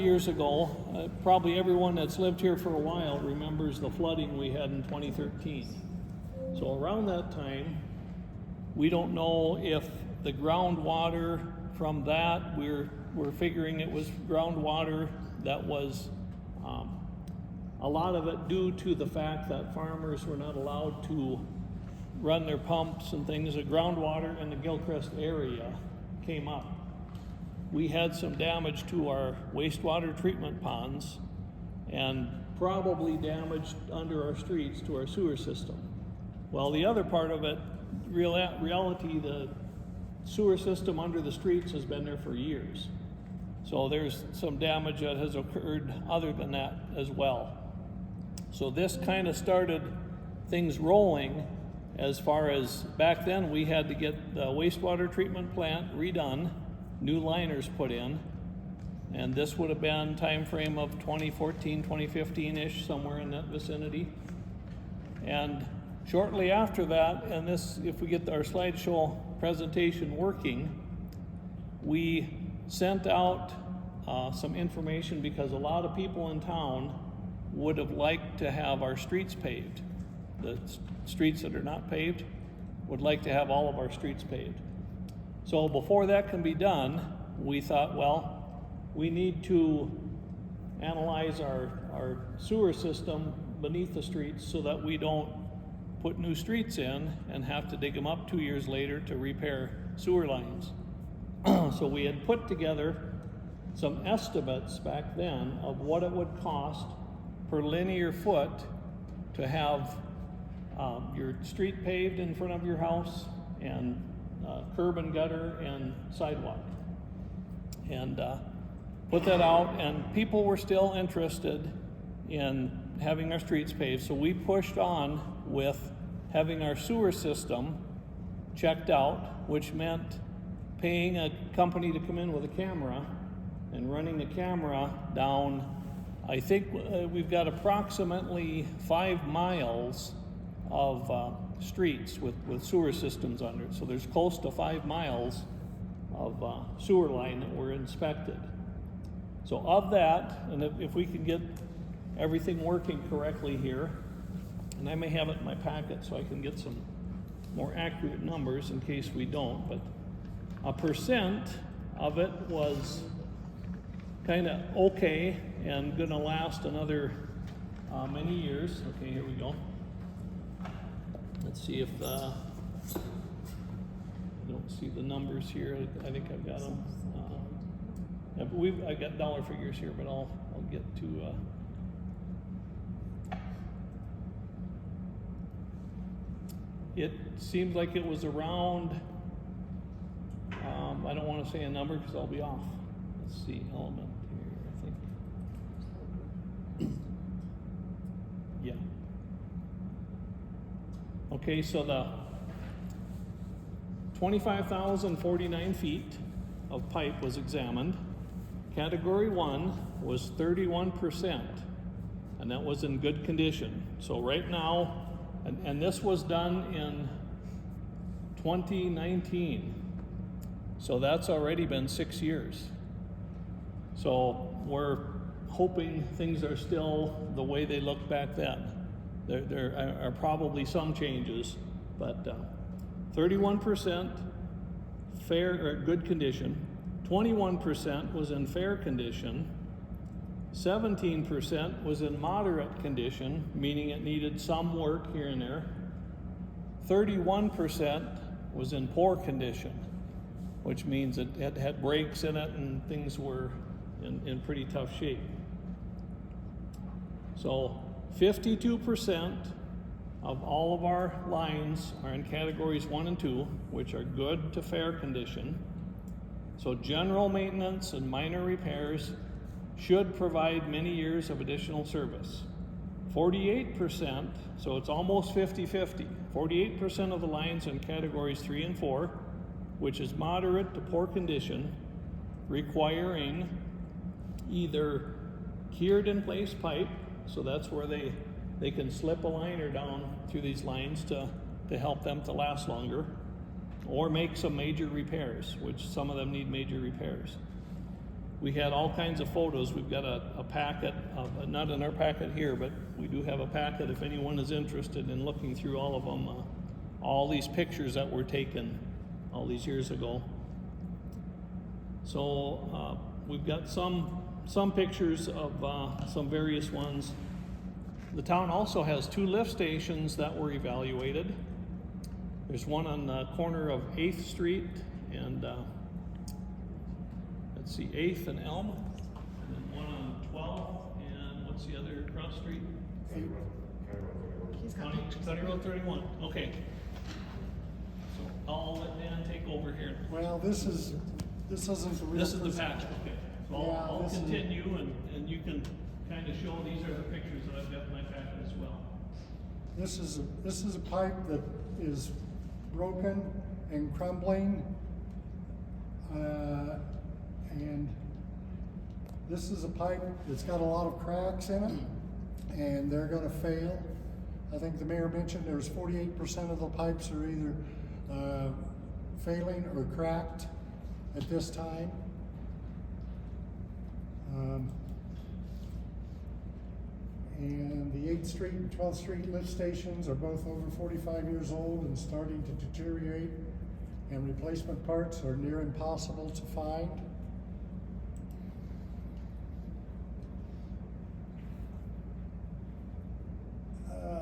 years ago, probably everyone that's lived here for a while remembers the flooding we had in 2013. So around that time, we don't know if the groundwater from that, we're figuring it was groundwater that was a lot of it due to the fact that farmers were not allowed to run their pumps and things. The groundwater in the Gilcrest area came up. We had some damage to our wastewater treatment ponds and probably damage under our streets to our sewer system. Well, the other part of it, reality, the sewer system under the streets has been there for years. So there's some damage that has occurred other than that as well. So this kind of started things rolling as far as back then we had to get the wastewater treatment plant redone, new liners put in, and this would have been time frame of 2014, 2015-ish, somewhere in that vicinity. And shortly after that, and this, if we get our slideshow presentation working, we sent out some information because a lot of people in town would have liked to have our streets paved. The streets that are not paved would like to have all of our streets paved. So before that can be done, we thought, well, we need to analyze our sewer system beneath the streets so that we don't put new streets in and have to dig them up 2 years later to repair sewer lines. So we had put together some estimates back then of what it would cost per linear foot to have your street paved in front of your house and curb and gutter and sidewalk. And put that out, and people were still interested in having our streets paved, so we pushed on with having our sewer system checked out, which meant paying a company to come in with a camera and running the camera down. I think we've got approximately 5 miles of streets with sewer systems under it. So there's close to 5 miles of sewer line that were inspected. So of that, and if we can get everything working correctly here, and I may have it in my packet so I can get some more accurate numbers in case we don't, but a percent of it was kind of okay and gonna last another many years. Okay, here we go. Let's see if I don't see the numbers here. I think I've got them. Yeah, but I've got dollar figures here, but I'll get to. It seemed like it was around. I don't want to say a number because I'll be off. Let's see, element here, I think. Yeah. Okay, so the 25,049 feet of pipe was examined. Category 1 was 31%, and that was in good condition. So right now, and this was done in 2019. So that's already been 6 years. So we're hoping things are still the way they looked back then. There are probably some changes, but 31% fair or good condition, 21% was in fair condition, 17% was in moderate condition, meaning it needed some work here and there, 31% was in poor condition, which means it had breaks in it and things were in pretty tough shape. So 52% of all of our lines are in categories 1 and 2, which are good to fair condition. So general maintenance and minor repairs should provide many years of additional service. 48%, so it's almost 50-50, 48% of the lines in categories 3 and 4, which is moderate to poor condition, requiring either cured in place pipe, so that's where they can slip a liner down through these lines to help them to last longer, or make some major repairs, which some of them need major repairs. we had all kinds of photos. We've got a packet, of, not in our packet here, but we do have a packet if anyone is interested in looking through all of them, all these pictures that were taken all these years ago. So we've got some pictures of some various ones. The town also has 2 lift stations that were evaluated. There's one on the corner of 8th Street and let's see, 8th and Elm, and then one on 12th, and what's the other cross street? County Road 31. Okay. So I'll let Dan take over here. Well, this isn't the real. This is the packet. Okay. So I'll continue, and you can kind of show these are the pictures that I've got in my packet as well. This is a pipe that is broken and crumbling, and this is a pipe that's got a lot of cracks in it, and they're going to fail. I think the mayor mentioned there's 48% of the pipes are either failing or cracked at this time. And the 8th Street and 12th Street lift stations are both over 45 years old and starting to deteriorate, and replacement parts are near impossible to find.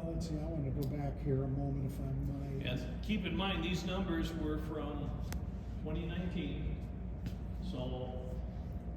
Let's see, I want to go back here a moment if I might. Yes, keep in mind these numbers were from 2019. So,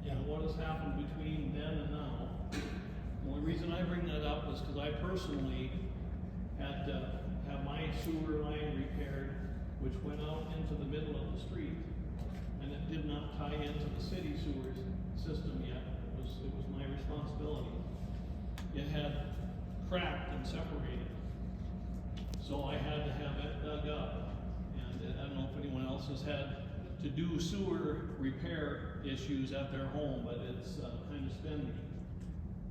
you know, what has happened between then and now? The only reason I bring that up is because I personally had to have my sewer line repaired, which went out into the middle of the street, and it did not tie into the city sewer system yet. It was my responsibility. It had cracked and separated, so I had to have it dug up. And I don't know if anyone else has had to do sewer repair issues at their home, but it's kind of spendy,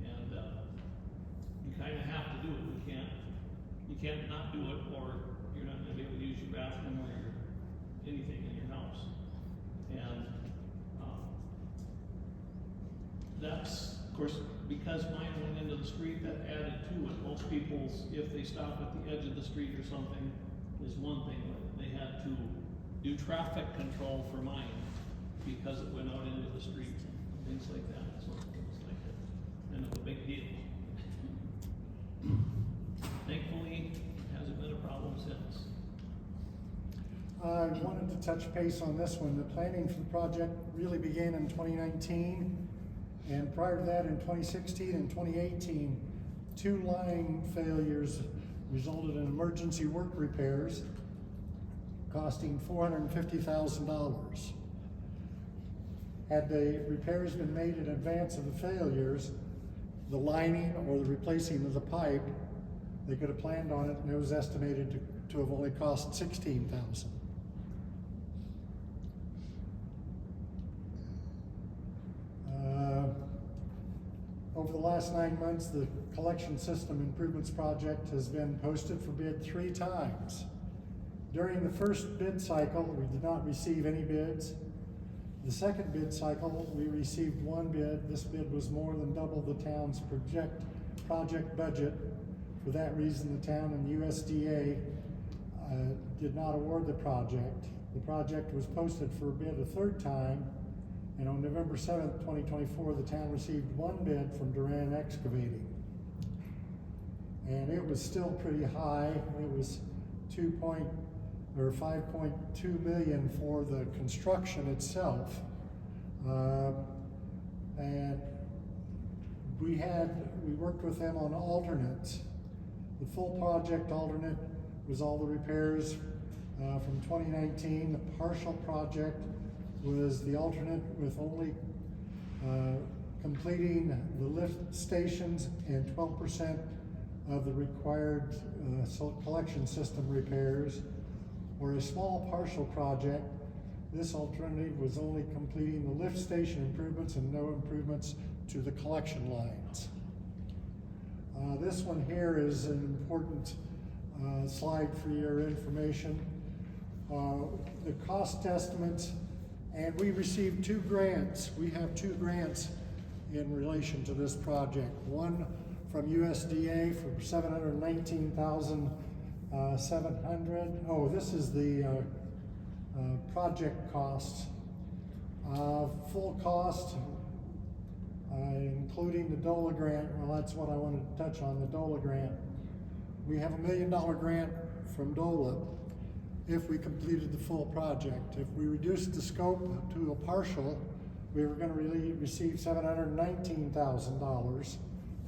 and you kind of have to do it. You can't not do it, or you're not going to be able to use your bathroom or anything in your house. And that's, of course, because mine went into the street, that added to it. Most people's, if they stop at the edge of the street or something, is one thing, but they had to do traffic control for mine because it went out into the street and things like that. So it was like kind of a big deal. Thankfully, it hasn't been a problem since. I wanted to touch base on this one. The planning for the project really began in 2019, and prior to that in 2016 and 2018, 2 line failures resulted in emergency work repairs costing $450,000. Had the repairs been made in advance of the failures, the lining or the replacing of the pipe, they could have planned on it, and it was estimated to have only cost $16,000. Over the last 9 months, the collection system improvements project has been posted for bid 3 times. During the first bid cycle, we did not receive any bids. The second bid cycle, we received 1 bid. This bid was more than double the town's project budget. For that reason, the town and USDA did not award the project. The project was posted for a bid a 3rd time, and on November 7th, 2024, the town received 1 bid from Duran Excavating. And it was still pretty high. It was 5.2 million for the construction itself. And we worked with them on alternates. The full project alternate was all the repairs from 2019. The partial project was the alternate with only completing the lift stations and 12% of the required collection system repairs. Or a small partial project, this alternative was only completing the lift station improvements and no improvements to the collection lines. This one here is an important slide for your information. The cost estimates And we received 2 grants. We have 2 grants in relation to this project. One from USDA for $719,700. Oh, this is the project costs. Full cost, including the DOLA grant. Well, that's what I wanted to touch on, the DOLA grant. We have $1 million grant from DOLA if we completed the full project. If we reduced the scope to a partial, we were going to receive $719,000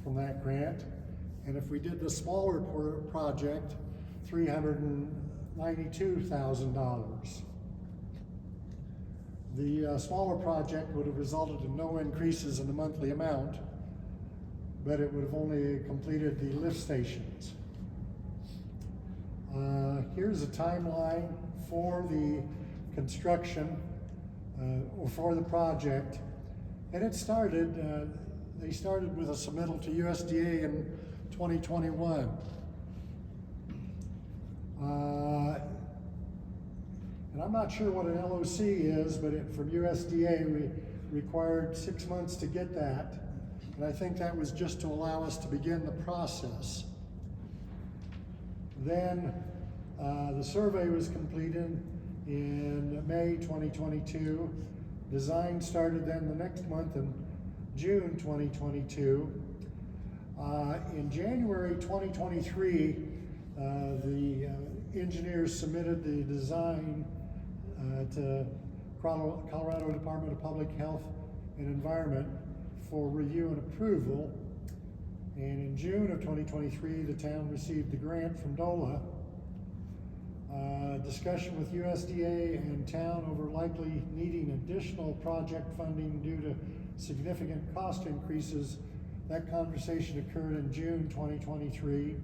from that grant. And if we did the smaller project, $392,000. The smaller project would have resulted in no increases in the monthly amount, but it would have only completed the lift stations. Here's a timeline for the construction or for the project. And it started, they started with a submittal to USDA in 2021. And I'm not sure what an LOC is, but from USDA, we required 6 months to get that. And I think that was just to allow us to begin the process. Then the survey was completed in May 2022. Design started then the next month in June 2022. In January 2023, the engineers submitted the design to Colorado Department of Public Health and Environment for review and approval. And in June of 2023, the town received the grant from DOLA. Discussion with USDA and town over likely needing additional project funding due to significant cost increases. That conversation occurred in June 2023.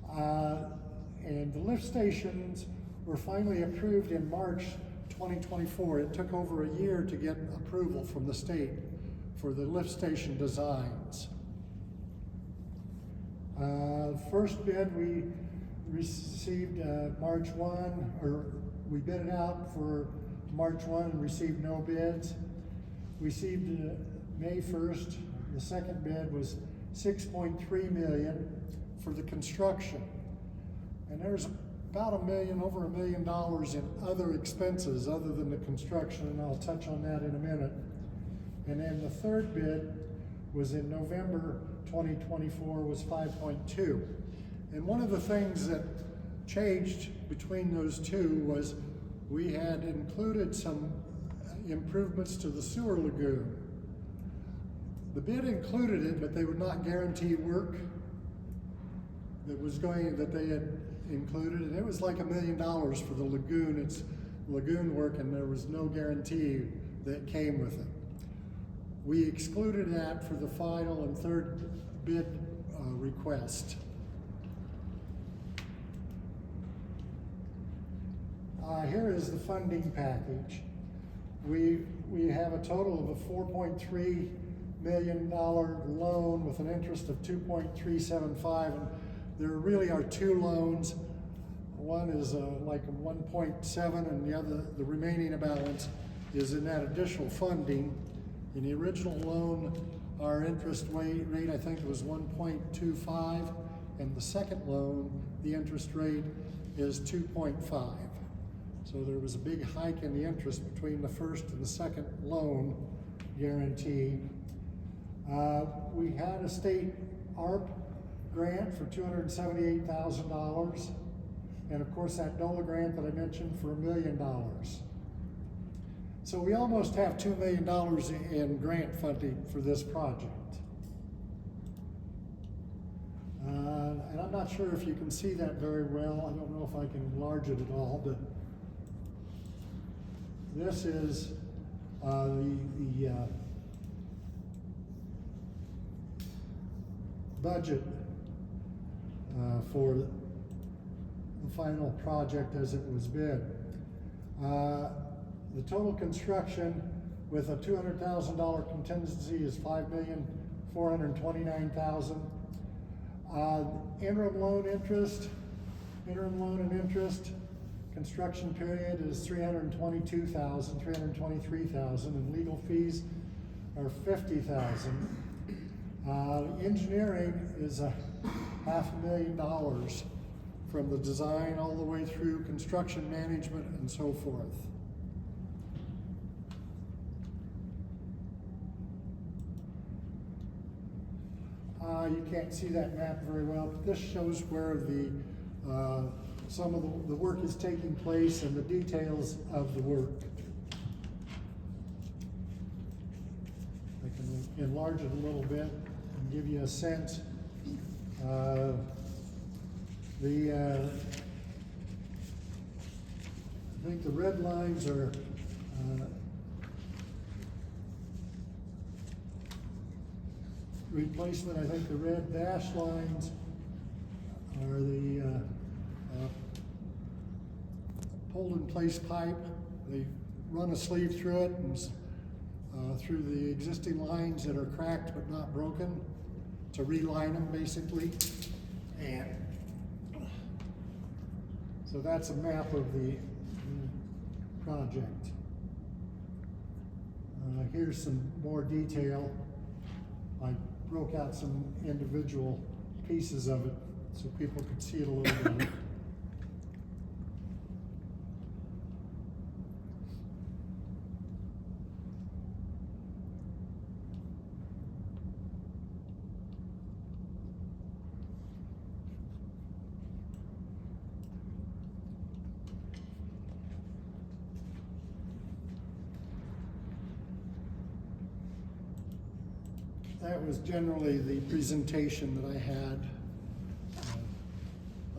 And the lift stations were finally approved in March 2024. It took over a year to get approval from the state for the lift station designs. First bid we received March 1, or we bid it out for March 1 and received no bids. Received May 1st, the second bid was $6.3 million for the construction. And there's about over $1 million in other expenses other than the construction, and I'll touch on that in a minute. And then the third bid was in November 2024, was 5.2. And one of the things that changed between those two was we had included some improvements to the sewer lagoon. The bid included it, but they would not guarantee work that they had included, and it was like $1 million for the lagoon. It's lagoon work, and there was no guarantee that came with it. We excluded that for the final and third bid request. Here is the funding package. We have a total of a $4.3 million loan with an interest of 2.375, and there really are 2 loans. One is like a 1.7, and the remaining balance is in that additional funding. In the original loan, our interest rate I think was 1.25, and the second loan, the interest rate is 2.5. So there was a big hike in the interest between the first and the second loan guarantee. We had a state ARP grant for $278,000, and of course that DOLA grant that I mentioned for $1 million. So we almost have $2 million in grant funding for this project. And I'm not sure if you can see that very well. I don't know if I can enlarge it at all, but this is the budget for the final project as it was bid. The total construction with a $200,000 contingency is $5,429,000. Interim loan and interest Construction period is $322,000, $323,000, and legal fees are $50,000. Engineering is $500,000 from the design all the way through construction management and so forth. You can't see that map very well, but this shows where the some of the work is taking place and the details of the work. I can enlarge it a little bit and give you a sense. I think the red lines are replacement. I think the red dashed lines are the pulled in place pipe. They run a sleeve through it and through the existing lines that are cracked but not broken to reline them basically. And so that's a map of the project. Here's some more detail. I broke out some individual pieces of it so people could see it a little bit. That was generally the presentation that I had.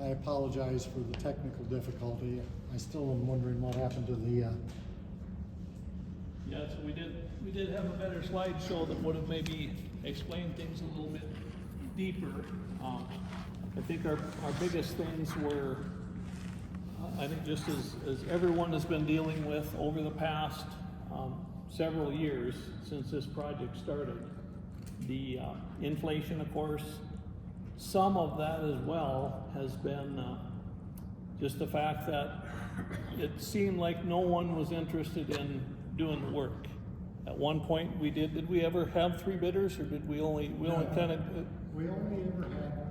I apologize for the technical difficulty. I still am wondering what happened to the. Yeah, so we did have a better slideshow that would have maybe explained things a little bit deeper. I think our biggest things were, I think just as everyone has been dealing with over the past several years since this project started. The inflation, of course, some of that as well has been just the fact that it seemed like no one was interested in doing the work. At one point did we ever have 3 bidders, or did we only kind of? We only ever had,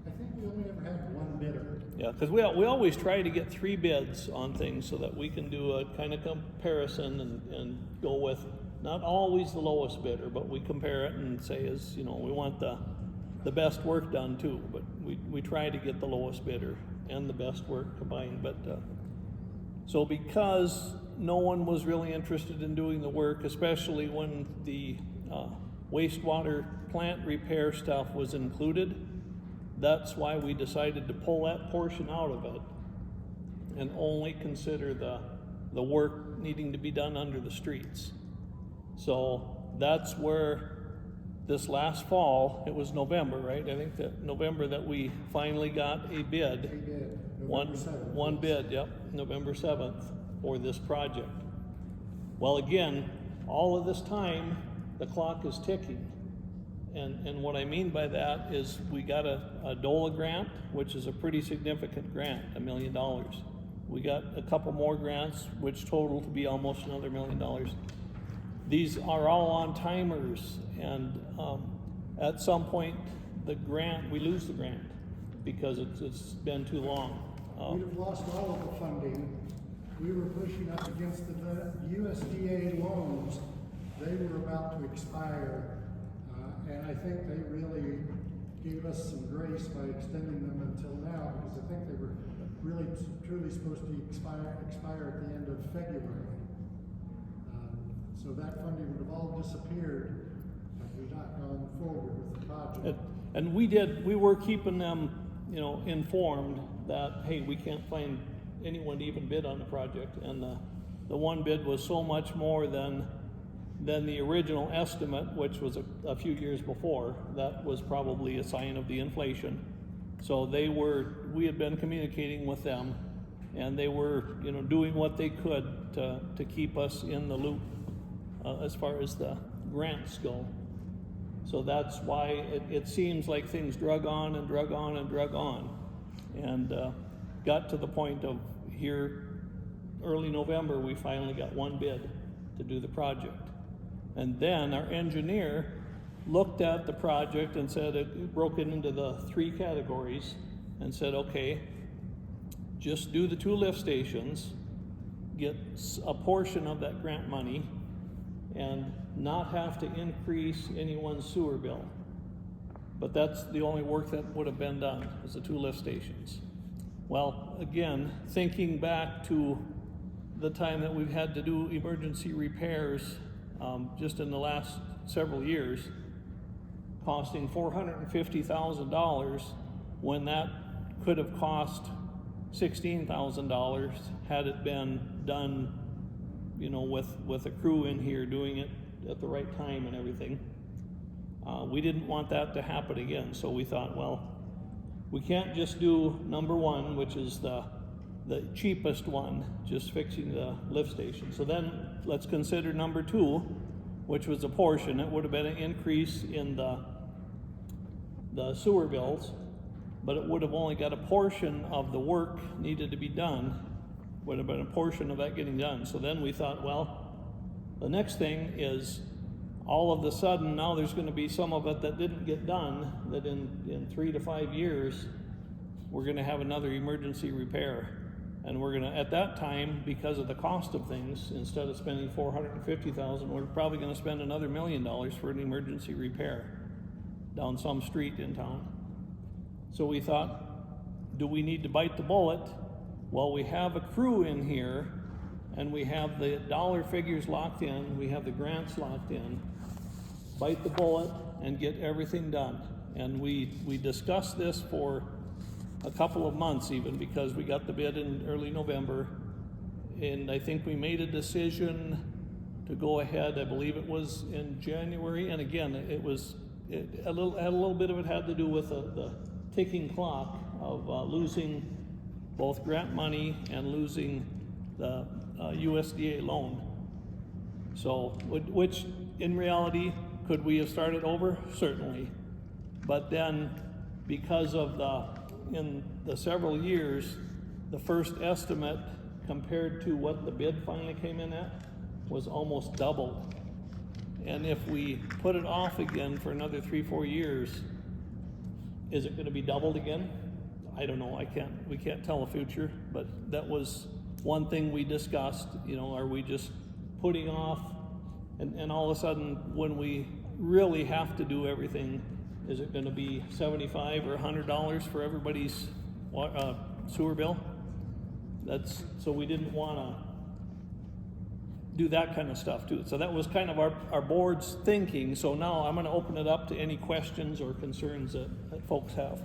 I think we only ever had 1 bidder. Yeah, because we always try to get 3 bids on things so that we can do a kind of comparison and go with not always the lowest bidder, but we compare it and say, we want the best work done too, but we try to get the lowest bidder and the best work combined. But so because no one was really interested in doing the work, especially when the wastewater plant repair stuff was included, that's why we decided to pull that portion out of it and only consider the work needing to be done under the streets. So that's where this last fall, it was November, right? I think that November that we finally got a bid. One bid, yep, November 7th for this project. Well, again, all of this time, the clock is ticking. And what I mean by that is we got a DOLA grant, which is a pretty significant grant, $1 million. We got a couple more grants, which total to be almost another $1 million. These are all on timers, and at some point, we lose the grant because it's been too long. We'd have lost all of the funding. We were pushing up against the USDA loans. They were about to expire, and I think they really gave us some grace by extending them until now, because I think they were really truly supposed to expire at the end of February. So that funding would have all disappeared had we not gone forward with the project. And we were keeping them, informed that, hey, we can't find anyone to even bid on the project. And the one bid was so much more than the original estimate, which was a few years before. That was probably a sign of the inflation. So we had been communicating with them, and they were, doing what they could to keep us in the loop. As far as the grants go. So that's why it seems like things drug on and drug on and drug on. And got to the point of here, early November, we finally got one bid to do the project. And then our engineer looked at the project and said, it broke it into the 3 categories and said, okay, just do the 2 lift stations, get a portion of that grant money, and not have to increase anyone's sewer bill. But that's the only work that would have been done, is the 2 lift stations. Well, again, thinking back to the time that we've had to do emergency repairs just in the last several years, costing $450,000 when that could have cost $16,000 had it been done, you know, with a crew in here doing it at the right time and everything. We didn't want that to happen again, so we thought, well, we can't just do number 1, which is the cheapest one, just fixing the lift station. So then let's consider number 2, which was a portion. It would have been an increase in the sewer bills, but it would have only got a portion of the work needed to be done, would have been a portion of that getting done. So then we thought, well, the next thing is all of a sudden now there's going to be some of it that didn't get done, that in 3 to 5 years we're going to have another emergency repair. And we're going to, at that time, because of the cost of things, instead of spending $450,000, we're probably going to spend another $1 million for an emergency repair down some street in town. So we thought, do we need to bite the bullet? Well, we have a crew in here, and we have the dollar figures locked in, we have the grants locked in. Bite the bullet and get everything done. And we discussed this for a couple of months even, because we got the bid in early November, and I think we made a decision to go ahead. I believe it was in January, and again, a little bit of it had to do with the ticking clock of losing both grant money and losing the USDA loan. So, which in reality, could we have started over? Certainly. But then, because of in the several years, the first estimate compared to what the bid finally came in at was almost doubled. And if we put it off again for another 3-4 years, is it going to be doubled again? I don't know. We can't tell the future, but that was one thing we discussed. You know, are we just putting off, and all of a sudden when we really have to do everything, is it going to be $75 or $100 for everybody's sewer bill? So we didn't want to do that kind of stuff too. So that was kind of our board's thinking. So now I'm going to open it up to any questions or concerns that folks have.